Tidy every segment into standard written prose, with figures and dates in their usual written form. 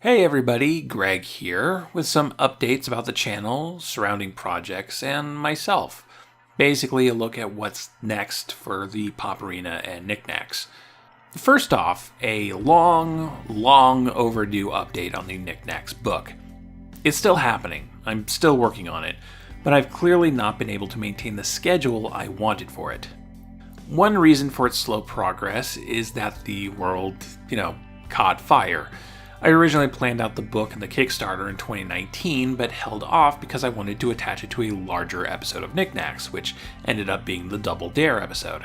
Hey everybody, Greg here with some updates about the channel, surrounding projects, and myself. Basically a look at what's next for the Pop Arena and Knacks. First off, a long overdue update on the Knacks book. It's still happening, I'm still working on it, but I've clearly not been able to maintain the schedule I wanted for it. One reason for its slow progress is that the world, caught fire. I originally planned out the book and the Kickstarter in 2019, but held off because I wanted to attach it to a larger episode of Knacks, which ended up being the Double Dare episode.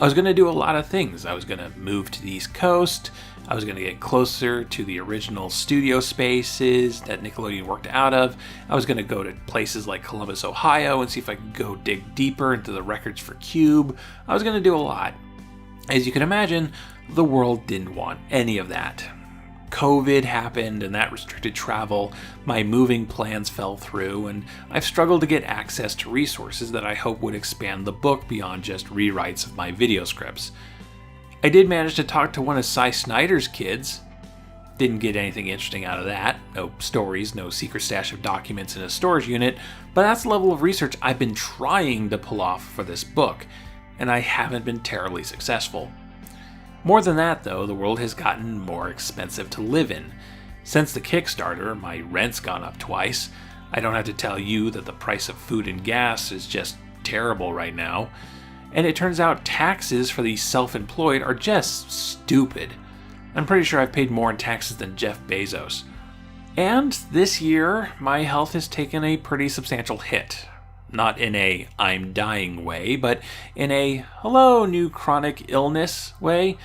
I was going to do a lot of things. I was going to move to the East Coast, I was going to get closer to the original studio spaces that Nickelodeon worked out of, I was going to go to places like Columbus, Ohio, and see if I could go dig deeper into the records for Cube. I was going to do a lot. As you can imagine, the world didn't want any of that. COVID happened and that restricted travel, my moving plans fell through, and I've struggled to get access to resources that I hope would expand the book beyond just rewrites of my video scripts. I did manage to talk to one of Cy Snyder's kids. Didn't get anything interesting out of that. No stories, no secret stash of documents in a storage unit, but that's the level of research I've been trying to pull off for this book, and I haven't been terribly successful. More than that, though, the world has gotten more expensive to live in. Since the Kickstarter, my rent's gone up twice. I don't have to tell you that the price of food and gas is just terrible right now. And it turns out taxes for the self-employed are just stupid. I'm pretty sure I've paid more in taxes than Jeff Bezos. And this year, my health has taken a pretty substantial hit. Not in a I'm dying way, but in a hello new chronic illness way,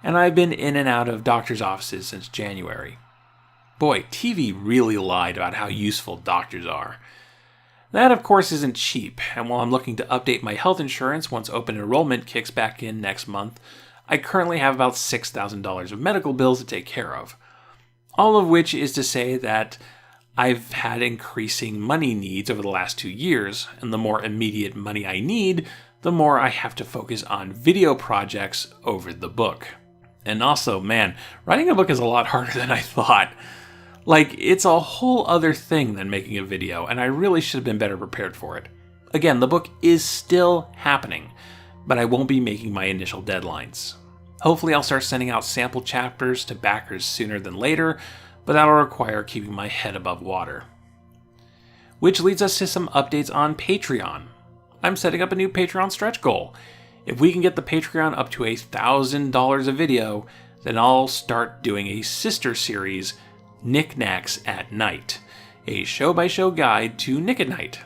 and I've been in and out of doctor's offices since January. Boy, TV really lied about how useful doctors are. That of course isn't cheap, and while I'm looking to update my health insurance once open enrollment kicks back in next month, I currently have about $6,000 of medical bills to take care of. All of which is to say that I've had increasing money needs over the last 2 years, and the more immediate money I need, the more I have to focus on video projects over the book. And also, man, writing a book is a lot harder than I thought. It's a whole other thing than making a video, and I really should have been better prepared for it. Again, the book is still happening, but I won't be making my initial deadlines. Hopefully I'll start sending out sample chapters to backers sooner than later, but that'll require keeping my head above water. Which leads us to some updates on Patreon. I'm setting up a new Patreon stretch goal. If we can get the Patreon up to $1,000 a video, then I'll start doing a sister series, Knacks at Night, a show-by-show guide to Nick at Night.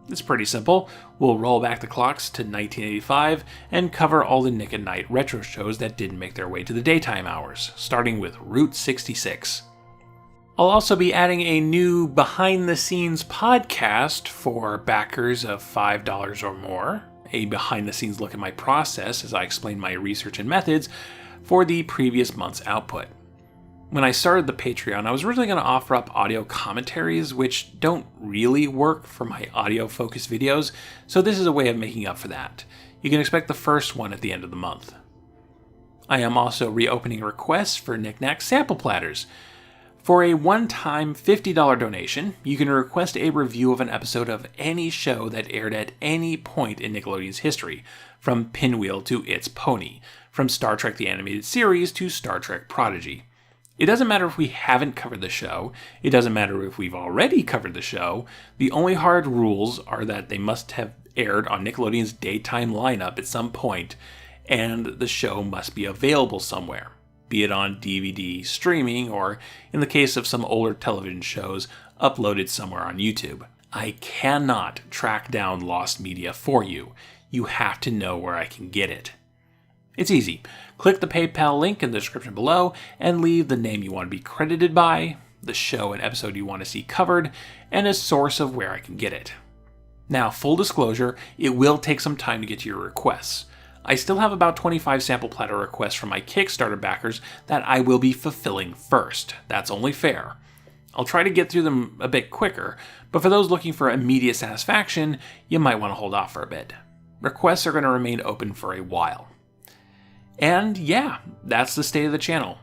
It's pretty simple. We'll roll back the clocks to 1985 and cover all the Nick at Night retro shows that didn't make their way to the daytime hours, starting with Route 66. I'll also be adding a new behind-the-scenes podcast for backers of $5 or more, a behind-the-scenes look at my process as I explain my research and methods for the previous month's output. When I started the Patreon, I was originally going to offer up audio commentaries, which don't really work for my audio-focused videos, so this is a way of making up for that. You can expect the first one at the end of the month. I am also reopening requests for Knacks sample platters. For a one-time $50 donation, you can request a review of an episode of any show that aired at any point in Nickelodeon's history, from Pinwheel to It's Pony, from Star Trek the Animated Series to Star Trek Prodigy. It doesn't matter if we haven't covered the show, it doesn't matter if we've already covered the show, the only hard rules are that they must have aired on Nickelodeon's daytime lineup at some point, and the show must be available somewhere. Be it on DVD streaming, or in the case of some older television shows, uploaded somewhere on YouTube. I cannot track down lost media for you. You have to know where I can get it. It's easy. Click the PayPal link in the description below and leave the name you want to be credited by, the show and episode you want to see covered, and a source of where I can get it. Now, full disclosure, it will take some time to get to your requests. I still have about 25 sample platter requests from my Kickstarter backers that I will be fulfilling first. That's only fair. I'll try to get through them a bit quicker, but for those looking for immediate satisfaction, you might want to hold off for a bit. Requests are going to remain open for a while. And yeah, that's the state of the channel.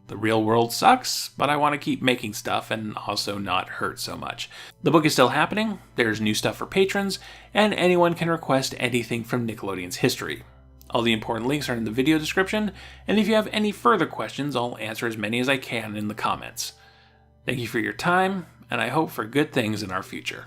The real world sucks, but I want to keep making stuff and also not hurt so much. The book is still happening, there's new stuff for patrons, and anyone can request anything from Nickelodeon's history. All the important links are in the video description, and if you have any further questions, I'll answer as many as I can in the comments. Thank you for your time, and I hope for good things in our future.